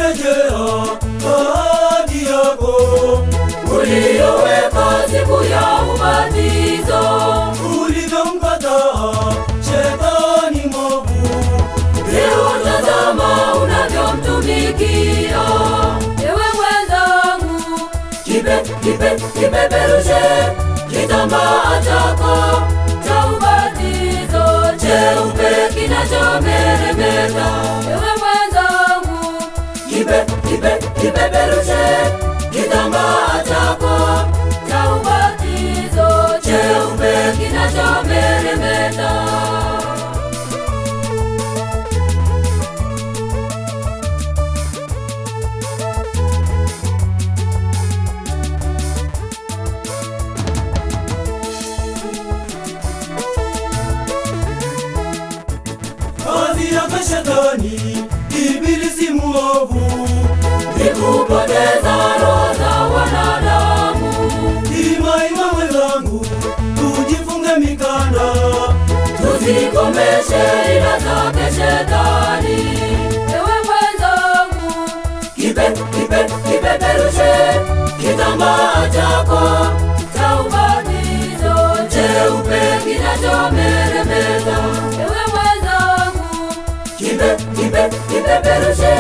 kurejea ahadi yako uliyoweka siku ya ubatizo. Ulivyomkataa shetani mwovu, leo tazama unavyomtumikia. Ewe mwenzangu, kipeperushe kitambaa chako cha ubatizo cheupe kinachomeremeta. Ewe mwenzangu, kipeperushe kitambaa chako cha ubatizo cheupe kinachomeremeta. kazi yake shetani ibilisi mwovu, nikupoteza roho za wanadamu. Ima mwenzangu, tujifunge mikanda, tuzikomeshe ila zake shetani. Ewe mwenzangu, kipeperushe kitambaa chako cha ubatizo cheupe kinachomeremeta. Ewe mwenzangu, kipeperushe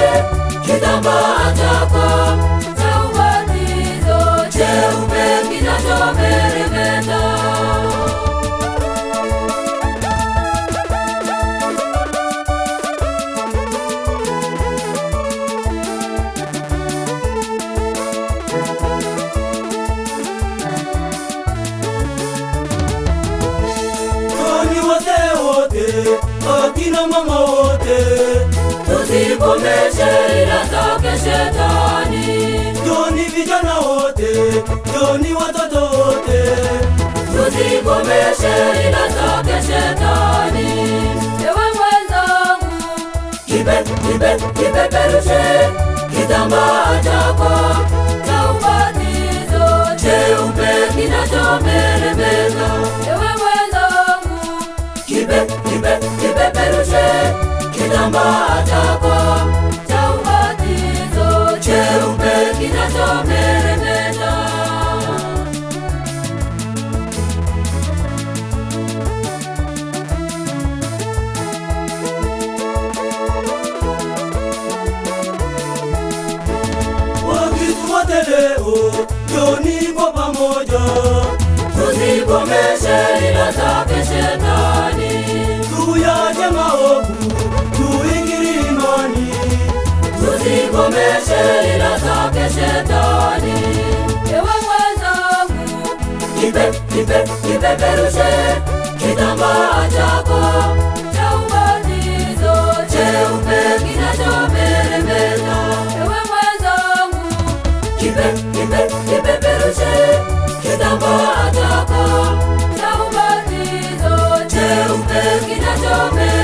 kitambaa chako cha ubatizo cheupe kinachomeremeta. akina mama wote, tuzikomeshe ila zake shetani. Joni vijana wote, joni watoto wote, tuzikomeshe ila zake shetani. Ewe mwenzangu, kipeperushe kitambaa chako cha ubatizo cheupe kinachomeremeta. Ewe mwenzangu, kipeperushe kitambaa chako cha ubatizo cheupe kinachomeremeta. Wakristo wote leo, joni kwa pamoja, tuzikomeshe ila zake shetani. tuyache maovu, tuingiri imani, tuzikomeshe ila zake shetani. Ewe mwenzangu, kipeperushe kitambaa chako cha ubatizo cheupe kinachomeremeta. Ewe mwenzangu, kipeperushe kitambaa chako cha ubatizo cheupe kinachomeremeta.